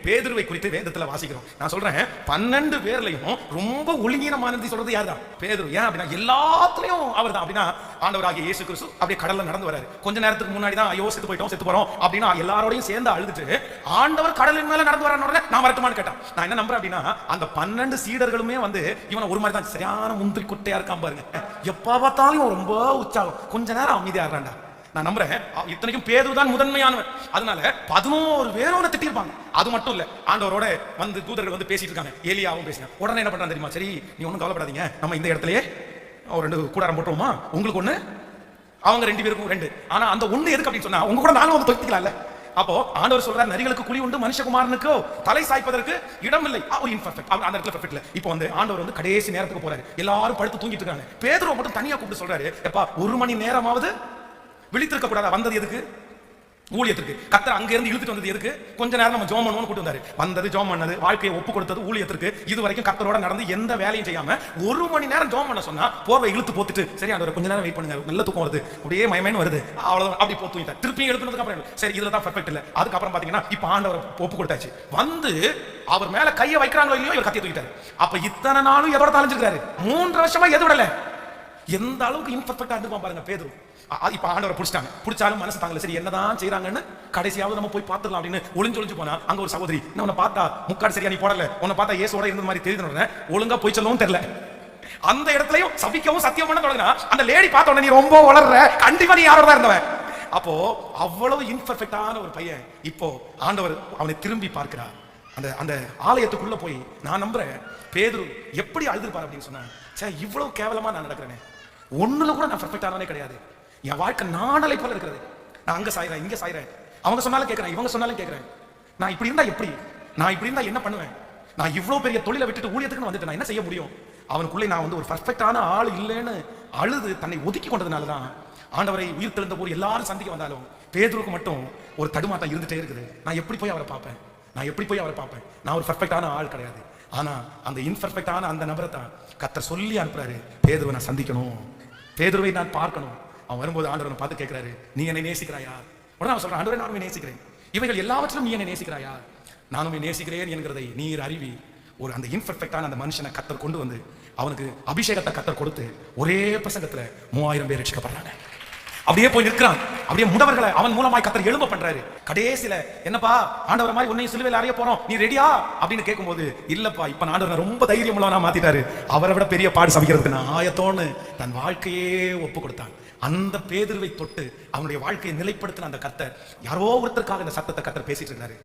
பேதுருவை குறித்து வேதத்துல வாசிக்கிறோம். நான் சொல்றேன் 12 பேர்லயும் ரொம்ப ஒழுங்கீனமானது சொல்றது யார் தான்? பேதுரு. ஏன் அப்படின்னா எல்லாத்துலயும் அவர் தான். அப்படின்னா ஆண்டவராகிய இயேசு கிறிஸ்து அப்படியே கடல்ல நடந்து வராரு. கொஞ்ச நேரத்துக்கு முன்னாடி தான் ஐயோ செத்து போயிட்டோம் செத்து போறோம் அப்படின்னா எல்லாரோடையும் சேர்ந்து அழுதுட்டு ஆண்டவர் கடலின் மேல நடந்து வரான்னு நான் வரட்டுமான்னு கேட்டான். நான் என்ன நம்புறேன் அப்படின்னா அந்த 12 சீடர்களுமே வந்து இவனை ஒரு மாதிரி தான் சரியான முந்திரி குட்டையா இருக்கான் பாருங்க. எப்ப பார்த்தாலும் ரொம்ப உற்சாகம், கொஞ்ச நேரம் அமைதியா இருக்கான்டா. நான் நம்புறேன் இத்தனைக்கும் பேதுரு தான் முதன்மையானவன். அதனால 11 பேரோட திட்டிருப்பாங்க. அது மட்டும் இல்ல, ஆண்டவரோட வந்து தூதர்கள் வந்து பேசிட்டு இருக்காங்க. ஏலியாவும் பேசினாங்க. உடனே என்ன பண்றான் தெரியுமா? சரி நீ ஒன்னும் கவலைப்படாதீங்க, நம்ம இந்த இடத்துலயே ஒரு 2 கூடாரம் போட்டுருவோமா? உங்களுக்கு 1, அவங்க 2 பேருக்கும் 2. ஆனா அந்த 1 எதுக்கு அப்படின்னு சொன்னா உங்க கூட நானும் வந்து தொய்த்துக்கலாம்ல. அப்போ ஆண்டவர் சொல்றார், நரிகளுக்கு குழி உண்டு, மனுஷகுமாரனுக்கு தலை சாய்ப்பதற்கு இடம் இல்லை. இன்பர்ஃபெக்ட், அந்த இடத்துல பெர்ஃபெக்ட் இல்ல. இப்போ வந்து ஆண்டவர் வந்து கடைசி நேரத்துக்கு போறாரு. எல்லாரும் படுத்து தூங்கிட்டு இருக்காங்க. பேதுருவை மட்டும் தனியா கூப்பிட்டு சொல்றாரு, எப்பா 1 மணி நேரமாவது விழித்திருக்க கூடாதா? வந்தது எதுக்கு? ஊழியத்திற்கு. கர்த்தர் அங்க இருந்து இழுத்துட்டு வந்தது எதுக்கு? கொஞ்ச நேரம் நம்ம ஜோம் பண்ணுவோம்னு கூட்டு வந்தாரு. வந்தது ஜோம் பண்ணது, வாழ்க்கையை ஒப்பு கொடுத்தது ஊழியத்திற்கு. இது வரைக்கும் கர்த்தரோட நடந்து எந்த வேலையும் செய்யாம 1 மணி நேரம் ஜோம் பண்ண சொன்னா போர்வை இழுத்து போத்துட்டு, சரி ஆண்டவரே கொஞ்ச நேரம் வெயிட் பண்ணுங்க, நல்ல தூக்கம் வருது, அப்படியே மயமேன்னு வருது, அவ்வளவுதான் அப்படி போத்து தூங்கிட்டார். திருப்பி எழுதுனதுக்கு அப்புறம் சரி இதுல தான் பெர்ஃபெக்ட் இல்ல. அதுக்கப்புறம் பாத்தீங்கன்னா இப்ப ஆண்டவர் ஒப்பு கொடுத்தாச்சு. வந்து அவர் மேல கையை வைக்கிறாங்களோ இல்லையோ இவர் கத்திய தூக்கிட்டாரு. அப்ப இத்தனை நாளும் எதோட தலைஞ்சிருக்காரு? 3 வருஷமா எது விடல. எந்த அளவுக்கு இன்பர்ஃபெக்ட்டா இருந்திருப்பான் பாருங்க பேதுரு. இப்ப ஆண்டவரை பிடிச்சிட்டாங்க. பிடிச்சாலும் மனசு தாங்கல. சரி என்னதான் செய்யறாங்கன்னு கடைசியாவது நம்ம போய் பார்த்துக்கலாம் அப்படின்னு ஒளிஞ்சு போனா அங்க ஒரு சகோதரி, உன்னை பார்த்தா முக்காடு சரியா நீ போடல, உன்னை பார்த்தா இயேசுவோட இருந்த மாதிரி தெரியுது, ஒழுங்கா போய் சொல்லவும் தெரியல. அந்த இடத்துலயும் சபிக்கவும் சத்தியம் பண்ண தொடங்கினா அந்த லேடி பார்த்த உடனே நீ ரொம்ப வளர்ற, கண்டிப்பா நீ யாரோட தான் இருந்தவன். அப்போ அவ்வளவு இன்பர்ஃபெக்டான ஒரு பையன் இப்போ ஆண்டவர் அவனை திரும்பி பார்க்கிறார். அந்த அந்த ஆலயத்துக்குள்ள போய் நான் நம்புறேன் பேதுரு எப்படி அழுதுருப்பார் அப்படின்னு சொன்னா, இவ்வளவு கேவலமா நான் நடக்கிறேனே, ஒண்ணுல கூட நான் பெர்ஃபெக்டானவனே கிடையாது, என் வாழ்க்கை நாடலை போல இருக்கிறது, நான் அங்க சாயிறேன் இங்க சாயிறேன், அவங்க சொன்னாலும் கேட்கிறேன் இவங்க சொன்னாலும் கேட்கிறேன், நான் இப்படி இருந்தா எப்படி, நான் இப்படி இருந்தா என்ன பண்ணுவேன், நான் இவ்வளவு பெரிய தொழிலை விட்டுட்டு ஊழியத்துக்கு வந்துட்டு நான் என்ன செய்ய முடியும்? அவனுக்குள்ளே நான் வந்து ஒரு பெர்ஃபெக்டான ஆள் இல்லைன்னு அழுது தன்னை ஒதுக்கி கொண்டதுனாலதான் ஆண்டவரை உயிர் தெழுந்த போது எல்லாரும் சந்திக்க வந்தாலும் பேதுருக்கு மட்டும் ஒரு தடுமாட்டம் இருந்துட்டே இருக்குது. நான் எப்படி போய் அவரை பார்ப்பேன், நான் எப்படி போய் அவரை பார்ப்பேன்? நான் ஒரு பெர்ஃபெக்டான ஆள் கிடையாது. ஆனா அந்த இன்பர்ஃபெக்டான அந்த நபரை தான் கர்த்தர் சொல்லி அனுப்புறாரு, பேதுருவை நான் சந்திக்கணும், பேதுருவை நான் பார்க்கணும். அவன் வரும்போது ஆண்டவரை பார்த்து கேட்கிறாரு, நீ என்னை நேசிக்கிறாயா? உடனே அவன் சொல்றான், ஆண்டவரே நானுமே நேசிக்கிறேன், இவைகள் எல்லாவற்றிலும் நீ என்னை நேசிக்கிறாயா? நானுமே நேசிக்கிறேன் என்கிறதை நீர் அறிவி. ஒரு அந்த இன்பர்ஃபெக்டான அந்த மனுஷனை கர்த்தர் கொண்டு வந்து அவனுக்கு அபிஷேகத்தை கர்த்தர் கொடுத்து ஒரே பிரசங்கத்துல 3000 பேர் ரட்சிக்கப்படுறாங்க. அப்படியே போய் நிற்கிறான். அப்படியே முடவர்களை அவன் மூலமாய் கர்த்தர் எழும்ப பண்றாரு. கடைசியில என்னப்பா ஆண்டவர் மாதிரி உன்னையும் சிலுவையில் அறிய போறோம், நீ ரெடியா அப்படின்னு கேட்கும்போது, இல்லப்பா இப்ப ஆண்டவர் ரொம்ப தைரியம் உள்ளவனா மாத்திட்டாரு, அவரை விட பெரிய பாடு சமைக்கிறதுக்கு நான் ஆயத்தோன்னு தன் வாழ்க்கையே ஒப்பு கொடுத்தான். அந்த பேதுருவை தொட்டு அவனுடைய வாழ்க்கையை நிலைப்படுத்தின அந்த கர்த்தர் யாரோ ஒருத்தருக்காக இந்த சத்தத்தை கர்த்தர் பேசிட்டு இருந்தாரு.